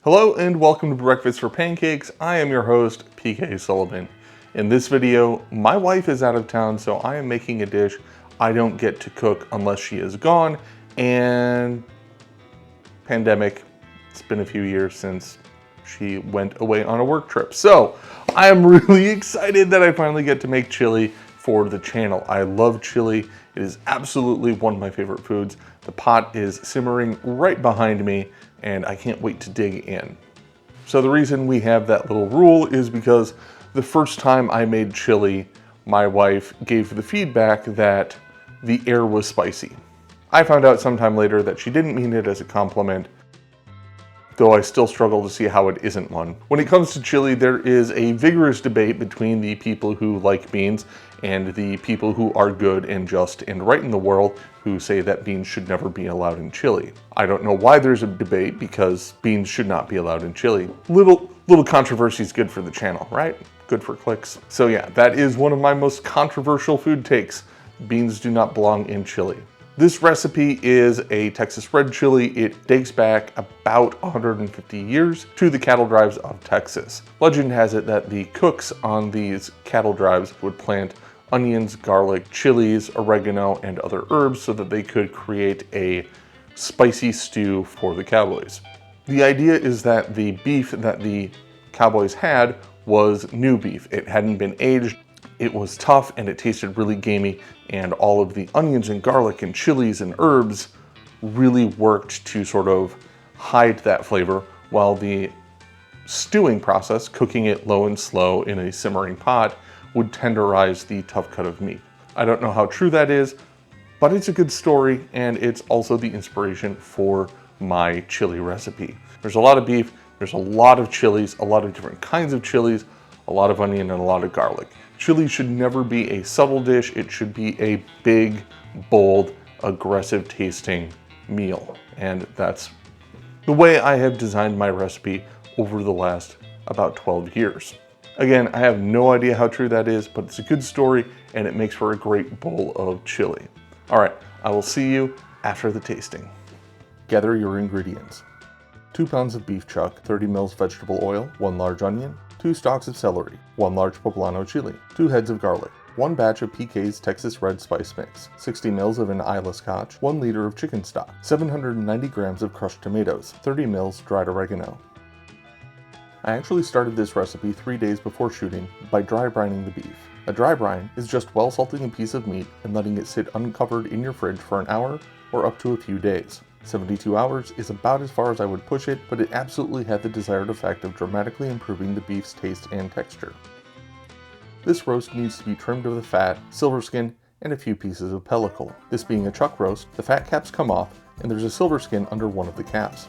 Hello and welcome to Breakfast for Pancakes. I am your host, PK Sullivan. In this video, my wife is out of town, so I am making a dish I don't get to cook unless she is gone, and pandemic, it's been a few years since she went away on a work trip. So I am really excited that I finally get to make chili for the channel. I love chili. It is absolutely one of my favorite foods. The pot is simmering right behind me and I can't wait to dig in. So the reason we have that little rule is because the first time I made chili, my wife gave the feedback that the air was spicy. I found out sometime later that she didn't mean it as a compliment, though I still struggle to see how it isn't one. When it comes to chili, there is a vigorous debate between the people who like beans and the people who are good and just and right in the world who say that beans should never be allowed in chili. I don't know why there's a debate because beans should not be allowed in chili. Little controversy is good for the channel, right? Good for clicks. So yeah, that is one of my most controversial food takes. Beans do not belong in chili. This recipe is a Texas red chili. It dates back about 150 years to the cattle drives of Texas. Legend has it that the cooks on these cattle drives would plant onions, garlic, chilies, oregano, and other herbs so that they could create a spicy stew for the cowboys. The idea is that the beef that the cowboys had was new beef. It hadn't been aged. It was tough and it tasted really gamey, and all of the onions and garlic and chilies and herbs really worked to sort of hide that flavor, while the stewing process, cooking it low and slow in a simmering pot, would tenderize the tough cut of meat. I don't know how true that is, but it's a good story, and it's also the inspiration for my chili recipe. There's a lot of beef, there's a lot of chilies, a lot of different kinds of chilies, a lot of onion, and a lot of garlic. Chili should never be a subtle dish. It should be a big, bold, aggressive tasting meal. And that's the way I have designed my recipe over the last about 12 years. Again, I have no idea how true that is, but it's a good story and it makes for a great bowl of chili. All right, I will see you after the tasting. Gather your ingredients. 2 pounds of beef chuck, 30 mils vegetable oil, 1 large onion, 2 stalks of celery, 1 large poblano chili, 2 heads of garlic, 1 batch of PK's Texas Red Spice Mix, 60 mils of an Isla Scotch, 1 liter of chicken stock, 790 grams of crushed tomatoes, 30 mils dried oregano. I actually started this recipe 3 days before shooting by dry brining the beef. A dry brine is just well salting a piece of meat and letting it sit uncovered in your fridge for an hour or up to a few days. 72 hours is about as far as I would push it, but it absolutely had the desired effect of dramatically improving the beef's taste and texture. This roast needs to be trimmed of the fat, silver skin, and a few pieces of pellicle. This being a chuck roast, the fat caps come off, and there's a silver skin under one of the caps.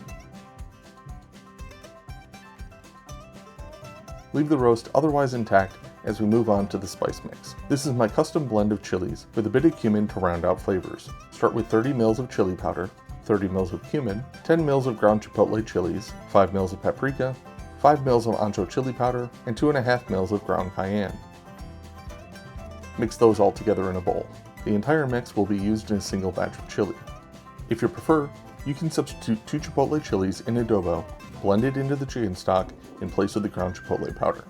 Leave the roast otherwise intact as we move on to the spice mix. This is my custom blend of chilies with a bit of cumin to round out flavors. Start with 30 mils of chili powder, 30 mils of cumin, 10 mils of ground chipotle chilies, 5 mils of paprika, 5 mils of ancho chili powder, and 2.5 mils of ground cayenne. Mix those all together in a bowl. The entire mix will be used in a single batch of chili. If you prefer, you can substitute 2 chipotle chilies in adobo, blend it into the chicken stock in place of the ground chipotle powder.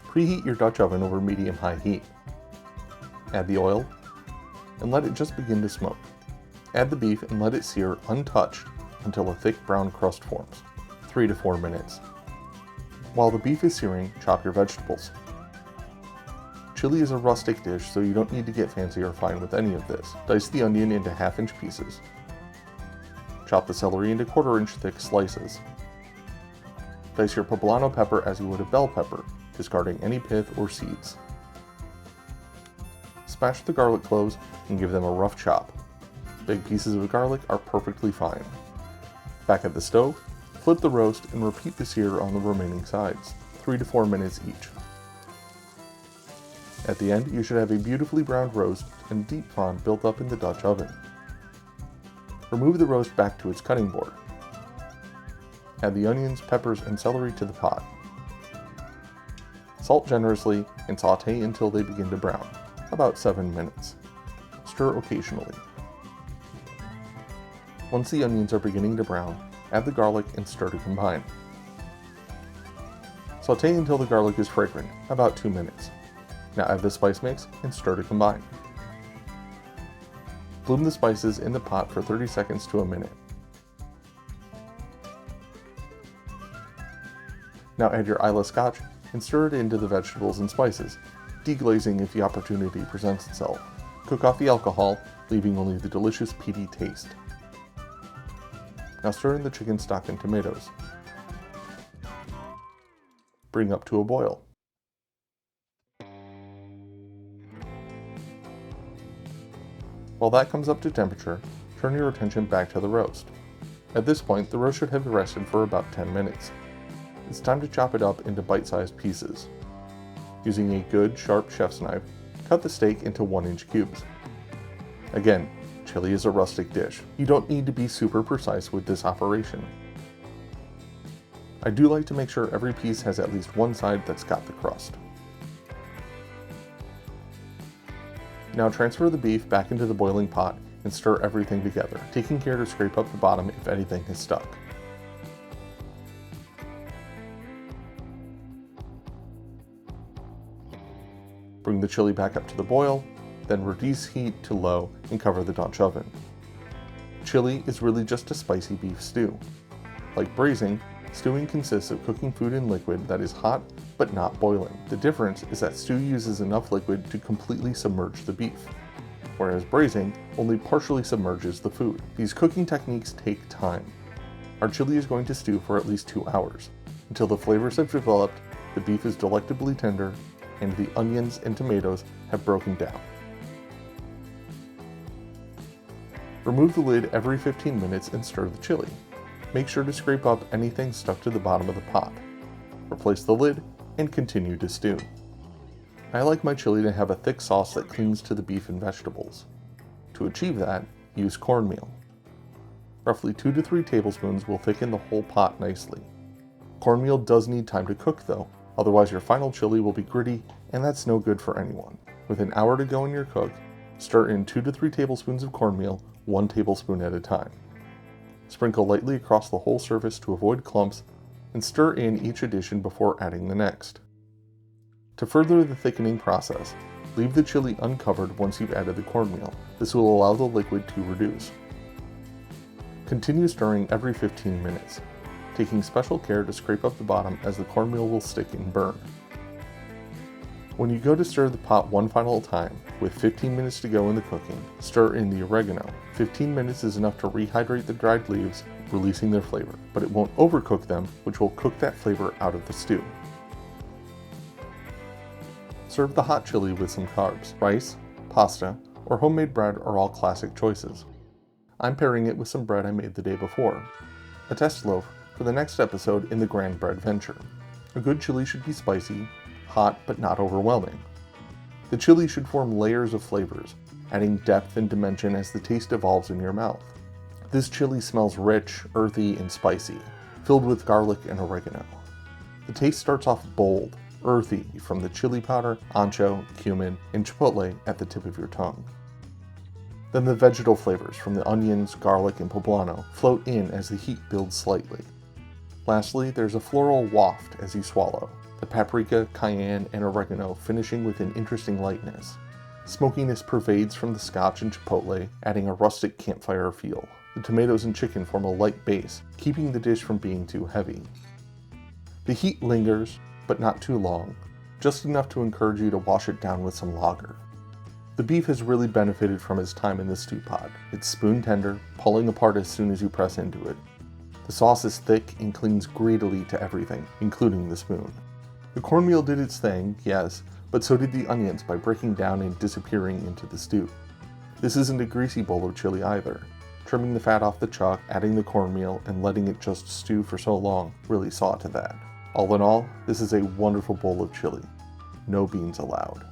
Preheat your Dutch oven over medium-high heat. Add the oil, and let it just begin to smoke. Add the beef and let it sear untouched until a thick brown crust forms, 3 to 4 minutes. While the beef is searing, chop your vegetables. Chili is a rustic dish, so you don't need to get fancy or fine with any of this. Dice the onion into half-inch pieces. Chop the celery into quarter-inch thick slices. Dice your poblano pepper as you would a bell pepper, discarding any pith or seeds. Smash the garlic cloves and give them a rough chop. Big pieces of garlic are perfectly fine. Back at the stove, flip the roast and repeat the sear on the remaining sides, 3 to 4 minutes each. At the end, you should have a beautifully browned roast and deep fond built up in the Dutch oven. Remove the roast back to its cutting board. Add the onions, peppers, and celery to the pot. Salt generously and sauté until they begin to brown, about 7 minutes. Stir occasionally. Once the onions are beginning to brown, Add the garlic and stir to combine. Sauté until the garlic is fragrant, about 2 minutes. Now add the spice mix and stir to combine. Bloom the spices in the pot for 30 seconds to a minute. Now add your Islay scotch and stir it into the vegetables and spices, deglazing if the opportunity presents itself. Cook off the alcohol, leaving only the delicious peaty taste. Now stir in the chicken stock and tomatoes. Bring up to a boil. While that comes up to temperature, turn your attention back to the roast. At this point, the roast should have rested for about 10 minutes. It's time to chop it up into bite-sized pieces. Using a good, sharp chef's knife, cut the steak into 1-inch cubes. Again, chili is a rustic dish. You don't need to be super precise with this operation. I do like to make sure every piece has at least one side that's got the crust. Now transfer the beef back into the boiling pot and stir everything together, taking care to scrape up the bottom if anything is stuck. Bring the chili back up to the boil, then reduce heat to low and cover the Dutch oven. Chili is really just a spicy beef stew. Like braising, stewing consists of cooking food in liquid that is hot but not boiling. The difference is that stew uses enough liquid to completely submerge the beef, whereas braising only partially submerges the food. These cooking techniques take time. Our chili is going to stew for at least 2 hours, until the flavors have developed, the beef is delectably tender, and the onions and tomatoes have broken down. Remove the lid every 15 minutes and stir the chili. Make sure to scrape up anything stuck to the bottom of the pot. Replace the lid and continue to stew. I like my chili to have a thick sauce that clings to the beef and vegetables. To achieve that, use cornmeal. Roughly 2 to 3 tablespoons will thicken the whole pot nicely. Cornmeal does need time to cook though, otherwise your final chili will be gritty and that's no good for anyone. With an hour to go in your cook, stir in 2 to 3 tablespoons of cornmeal, 1 tablespoon at a time. Sprinkle lightly across the whole surface to avoid clumps, and stir in each addition before adding the next. To further the thickening process, leave the chili uncovered once you've added the cornmeal. This will allow the liquid to reduce. Continue stirring every 15 minutes, taking special care to scrape up the bottom as the cornmeal will stick and burn. When you go to stir the pot one final time, with 15 minutes to go in the cooking, stir in the oregano. 15 minutes is enough to rehydrate the dried leaves, releasing their flavor, but it won't overcook them, which will cook that flavor out of the stew. Serve the hot chili with some carbs. Rice, pasta, or homemade bread are all classic choices. I'm pairing it with some bread I made the day before. A test loaf for the next episode in the grand bread venture. A good chili should be spicy, hot but not overwhelming. The chili should form layers of flavors, adding depth and dimension as the taste evolves in your mouth. This chili smells rich, earthy, and spicy, filled with garlic and oregano. The taste starts off bold, earthy from the chili powder, ancho, cumin, and chipotle at the tip of your tongue. Then the vegetal flavors from the onions, garlic, and poblano float in as the heat builds slightly. Lastly, there's a floral waft as you swallow. The paprika, cayenne, and oregano finishing with an interesting lightness. Smokiness pervades from the scotch and chipotle, adding a rustic campfire feel. The tomatoes and chicken form a light base, keeping the dish from being too heavy. The heat lingers, but not too long, just enough to encourage you to wash it down with some lager. The beef has really benefited from its time in the stew pot. It's spoon tender, pulling apart as soon as you press into it. The sauce is thick and clings greedily to everything, including the spoon. The cornmeal did its thing, yes, but so did the onions by breaking down and disappearing into the stew. This isn't a greasy bowl of chili either. Trimming the fat off the chuck, adding the cornmeal, and letting it just stew for so long really saw to that. All in all, this is a wonderful bowl of chili. No beans allowed.